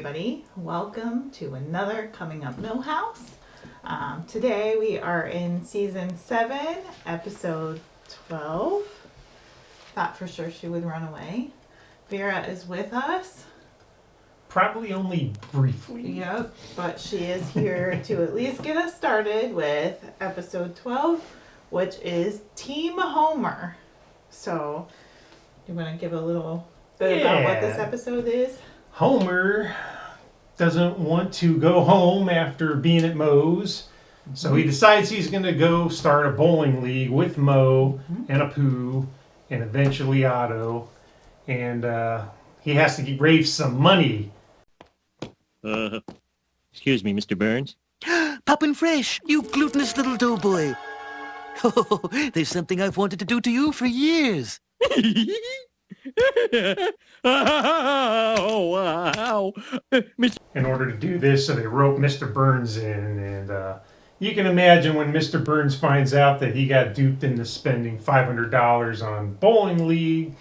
everybody. Welcome to another Coming Up Milhouse. Today we are in Season 7, Episode 12. Thought for sure she would run away. Vera is with us. Probably only briefly. Yep, but she is here to at least get us started with Episode 12, which is Team Homer. So, you want to give a little bit about what this episode is? Homer doesn't want to go home after being at Moe's, so he decides he's going to go start a bowling league with Moe and Apu and eventually Otto, and he has to raise some money. Excuse me, Mr. Burns. Poppin' fresh, you glutinous little doughboy. Oh, there's something I've wanted to do to you for years. Oh, wow. In order to do this, so they rope Mr. Burns in, and you can imagine when Mr. Burns finds out that he got duped into spending $500 on bowling league,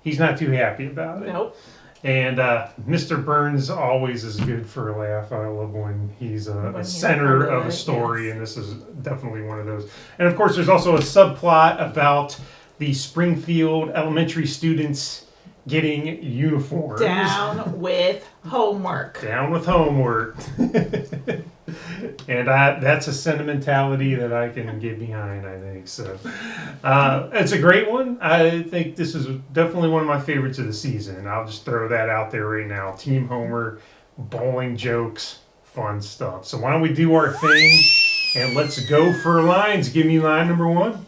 he's not too happy about it. Nope. And Mr. Burns always is good for a laugh. I love when he's a center of a story, yes. And this is definitely one of those. And of course, there's also a subplot about the Springfield elementary students getting uniforms. Down with homework. Down with homework. And that's a sentimentality that I can get behind, I think. So it's a great one. I think this is definitely one of my favorites of the season. I'll just throw that out there right now. Team Homer, bowling jokes, fun stuff. So why don't we do our thing and let's go for lines. Give me line number one.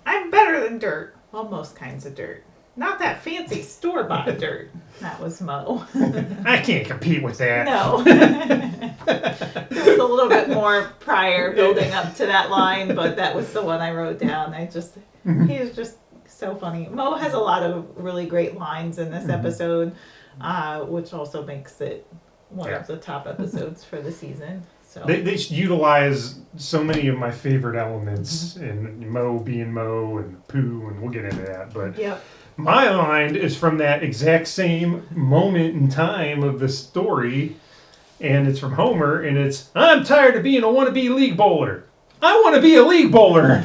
I'm better than dirt. Well, most kinds of dirt. Not that fancy store-bought dirt. That was Mo. I can't compete with that. No. There was a little bit more prior building up to that line, but that was the one I wrote down. He was just so funny. Mo has a lot of really great lines in this episode, which also makes it one of the top episodes for the season. So. They utilize so many of my favorite elements, and Mo being Mo and Pooh, and we'll get into that. But my line is from that exact same moment in time of the story, and it's from Homer, and it's, I'm tired of being a wannabe league bowler. I want to be a league bowler.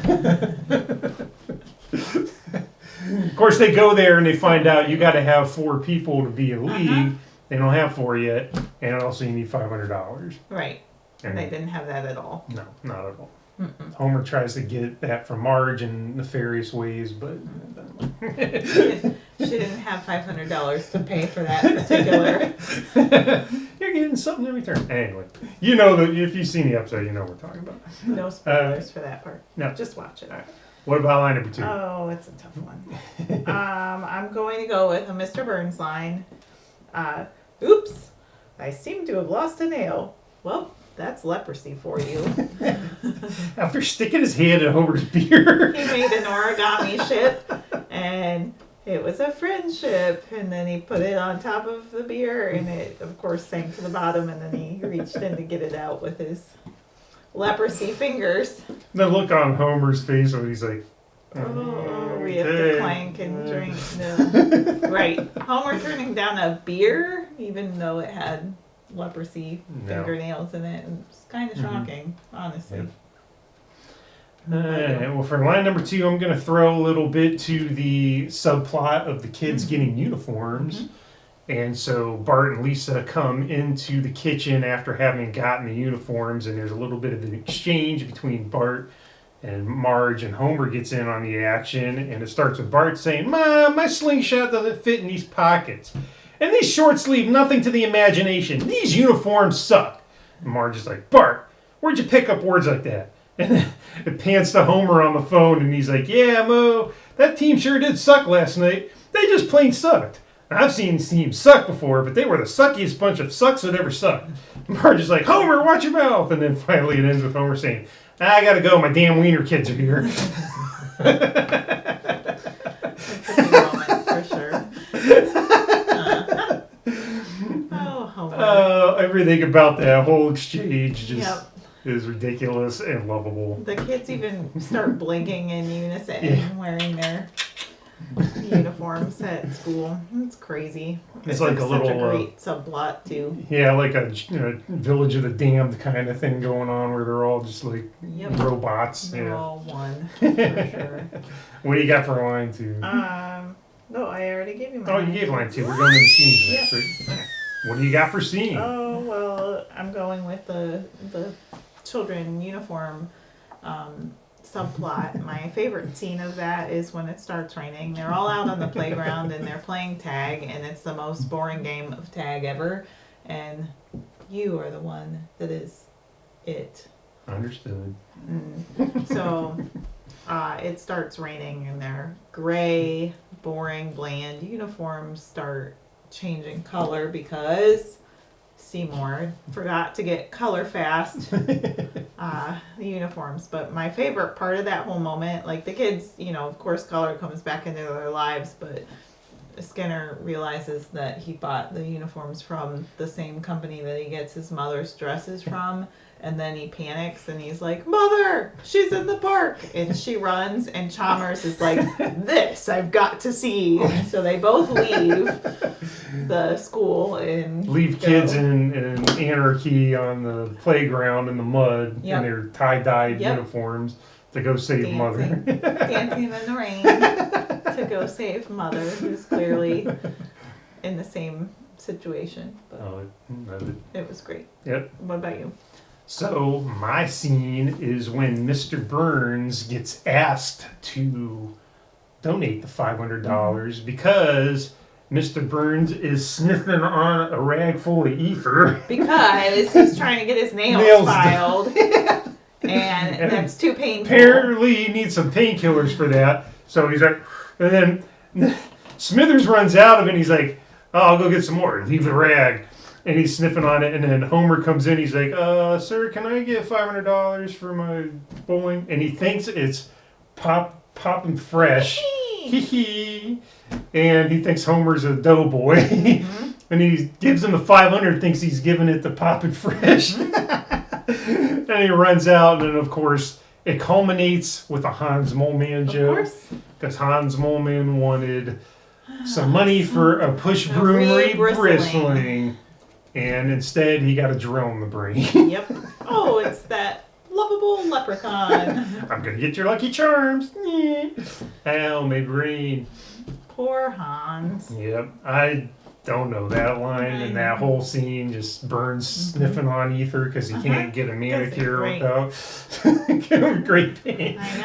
Of course, they go there and they find out you got to have 4 people to be a league. They don't have 4 yet, and also you need $500. Right. And they didn't have that at all. No, not at all. Homer tries to get that from Marge in nefarious ways, but she didn't have $500 to pay for that particular. You're getting something in return. Anyway, you know that if you've seen the episode, you know what we're talking about. No spoilers for that part. No, just watch it. Right. What about line number 2? Oh, it's a tough one. I'm going to go with a Mr. Burns line. Oops, I seem to have lost a nail. Well, that's leprosy for you. After sticking his hand in Homer's beer. He made an origami ship, and it was a friendship. And then he put it on top of the beer, and it, of course, sank to the bottom. And then he reached in to get it out with his leprosy fingers. The look on Homer's face when he's like, oh, we have to clank and drink. No. Right. Homer turning down a beer, even though it had leprosy fingernails in it. It's kind of shocking, honestly. Well, for line number 2, I'm going to throw a little bit to the subplot of the kids getting uniforms. And so Bart and Lisa come into the kitchen after having gotten the uniforms, and there's a little bit of an exchange between Bart and Marge, and Homer gets in on the action, and it starts with Bart saying, Mom, my slingshot doesn't fit in these pockets. And these shorts leave nothing to the imagination. These uniforms suck. And Marge is like, Bart, where'd you pick up words like that? And then it pans to Homer on the phone, and he's like, yeah, Mo, that team sure did suck last night. They just plain sucked. I've seen teams suck before, but they were the suckiest bunch of sucks that ever sucked. Marge is like, Homer, watch your mouth. And then finally it ends with Homer saying, I gotta go, my damn wiener kids are here. That's a good moment, for sure. Everything about that whole exchange just is ridiculous and lovable. The kids even start blinking in unison, wearing their uniforms at school. It's crazy. It's like a such little, a great subplot too. Yeah, like a Village of the Damned kind of thing going on where they're all just like Yep. robots. They're Yeah. all one for sure. What do you got for line 2? No, I already gave you mine. Oh, you gave line 2. We're going to the scenes next, right? What do you got for scene? Oh well, I'm going with the children uniform subplot. My favorite scene of that is when it starts raining. They're all out on the playground and they're playing tag, and it's the most boring game of tag ever. And you are the one that is it. Understood. So it starts raining, and their gray, boring, bland uniforms start changing color because Seymour forgot to get color fast the uniforms. But my favorite part of that whole moment, like the kids, of course color comes back into their lives, but Skinner realizes that he bought the uniforms from the same company that he gets his mother's dresses from. And then he panics and he's like, "Mother, she's in the park." And she runs, and Chalmers is like, "This I've got to see." So they both leave the school and Leave kids in anarchy on the playground in the mud Yep. in their tie-dyed Yep. uniforms to go save Mother. dancing in the rain to go save Mother, who's clearly in the same situation. But Oh, it was great. yep. What about you? So my scene is when Mr. Burns gets asked to donate the $500 because Mr. Burns is sniffing on a rag full of ether. Because he's trying to get his nails Nails filed. And that's too painful. Apparently he needs some painkillers for that. So he's like, and then Smithers runs out of it and he's like, "Oh, I'll go get some more. Leave the rag." And he's sniffing on it, and then Homer comes in. He's like, "Sir, can I get $500 for my bowling?" And he thinks it's poppin' fresh. Hee hee. And he thinks Homer's a doughboy. Mm-hmm. And he gives him the 500, thinks he's giving it to Poppin' Fresh. Mm-hmm. And he runs out, and then, of course, it culminates with a Hans Moleman joke. Of course. Because Hans Moleman wanted some money for a push broom re-bristling. And instead, he got a drill in the brain. Yep. Oh, it's that lovable leprechaun. I'm going to get your Lucky Charms. Ow, my brain. Poor Hans. Yep. I don't know that line, and that whole scene just Burns sniffing on ether because he can't get a manicure without great pain. I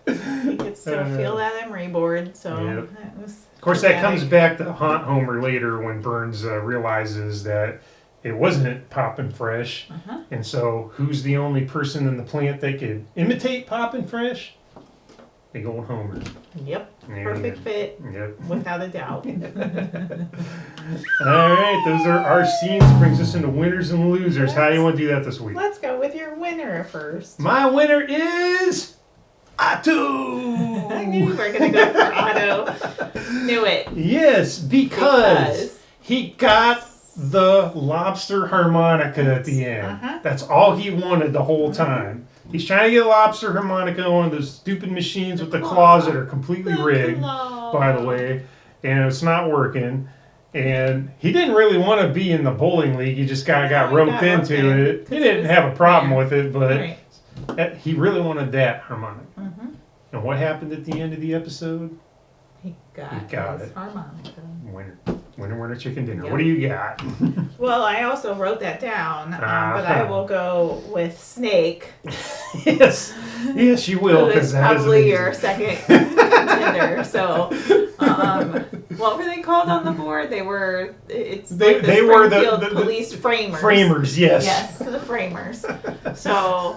know. He gets to feel that emery board, so that was. Of course, that comes back to haunt Homer later when Burns realizes that it wasn't Poppin' Fresh. And so, who's the only person in the plant that could imitate Poppin' Fresh? Big old Homer. Yep. Yeah. Perfect fit. Yep. Without a doubt. All right, those are our scenes. Brings us into winners and losers. How do you want to do that this week? Let's go with your winner first. My winner is Otto. I knew you were going to go for Otto. Knew it. Yes, because he got the lobster harmonica at the end. That's all he wanted the whole time. He's trying to get a lobster harmonica on one of those stupid machines with the claws that are completely rigged, by the way, and it's not working. And he didn't really want to be in the bowling league. He just got roped into it. He didn't have a problem with it, but he really wanted that harmonica. And what happened at the end of the episode? He got his harmonica. Winner, chicken dinner. Yep. What do you got? Well, I also wrote that down, but I will go with Snake. Yes, you will. It's probably your second contender. So, what were they called on the board? They were. They were the police framers. Framers, yes. Yes, the framers. So,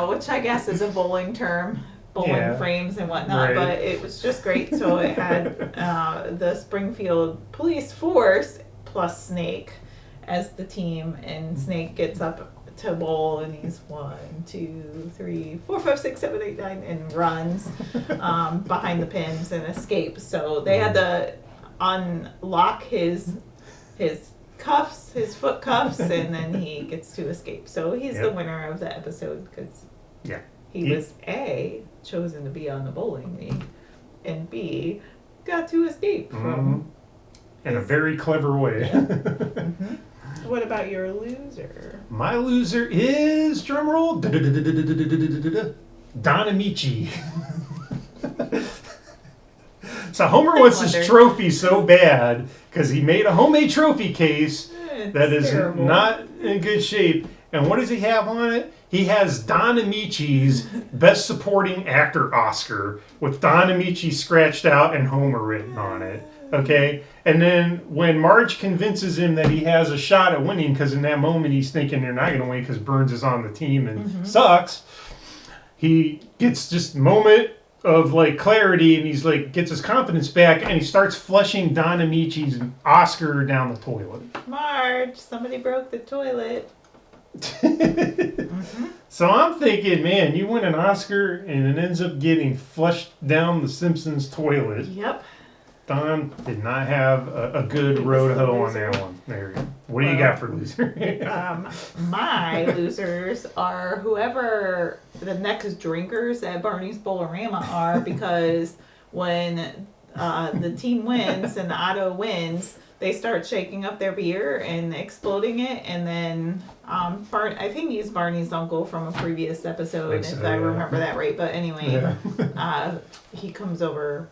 which I guess is a bowling term. Bowling frames and whatnot, but it was just great. So it had the Springfield police force plus Snake as the team, and Snake gets up to bowl, and he's 1, 2, 3, 4, 5, 6, 7, 8, 9, and runs behind the pins and escapes. So they had to unlock his cuffs, his foot cuffs, and then he gets to escape. So he's the winner of the episode because he was chosen to be on the bowling league, and B, got to escape from. In a very clever way. What about your loser? My loser is, drumroll, Don Amici. So Homer wants his trophy so bad because he made a homemade trophy case that is terrible. not in good shape. And what does he have on it? He has Don Amici's Best Supporting Actor Oscar with Don Amici scratched out and Homer written on it. Okay? And then when Marge convinces him that he has a shot at winning, because in that moment he's thinking they're not going to win because Burns is on the team and sucks, he gets just a moment of like clarity and he's like gets his confidence back and he starts flushing Don Amici's Oscar down the toilet. Marge, somebody broke the toilet. So I'm thinking, man, you win an Oscar and it ends up getting flushed down the Simpsons toilet. Yep. Don did not have a good road hoe on that one. There you go. What do you got for loser? My losers are whoever the next drinkers at Barney's Bolorama are, because when the team wins and the Otto wins, they start shaking up their beer and exploding it, and then I think he's Barney's uncle from a previous episode, if I remember that right. But anyway, he comes over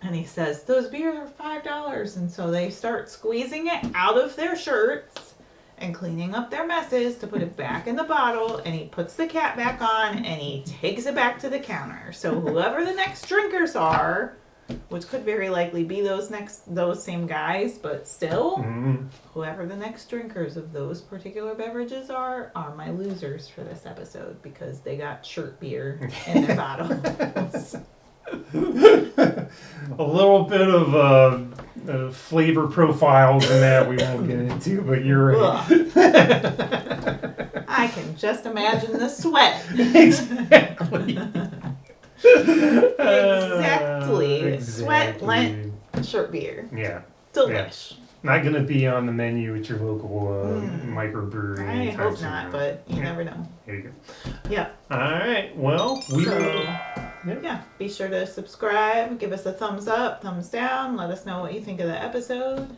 and he says, "Those beers are $5." And so they start squeezing it out of their shirts and cleaning up their messes to put it back in the bottle. And he puts the cap back on and he takes it back to the counter. So whoever the next drinkers are, which could very likely be those same guys, but still, whoever the next drinkers of those particular beverages are my losers for this episode, because they got shirt beer in their bottles. A little bit of flavor profiles in that we won't get into, but you're right. I can just imagine the sweat. Exactly. Exactly. Sweat, lint, shirt beer. Yeah. Delish. Not going to be on the menu at your local microbrewery. I anytime hope soon. not, but you never know. There you go. Yeah. All right. Well, we will. Yeah, be sure to subscribe, give us a thumbs up, thumbs down, let us know what you think of the episode.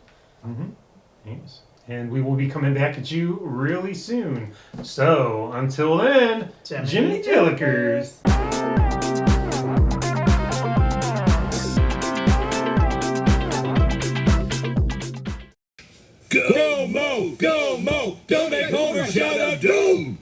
Yes. And we will be coming back at you really soon. So, until then, Jiminy Jillikers. Go Mo! Go Mo! Don't make Homer shout out doom!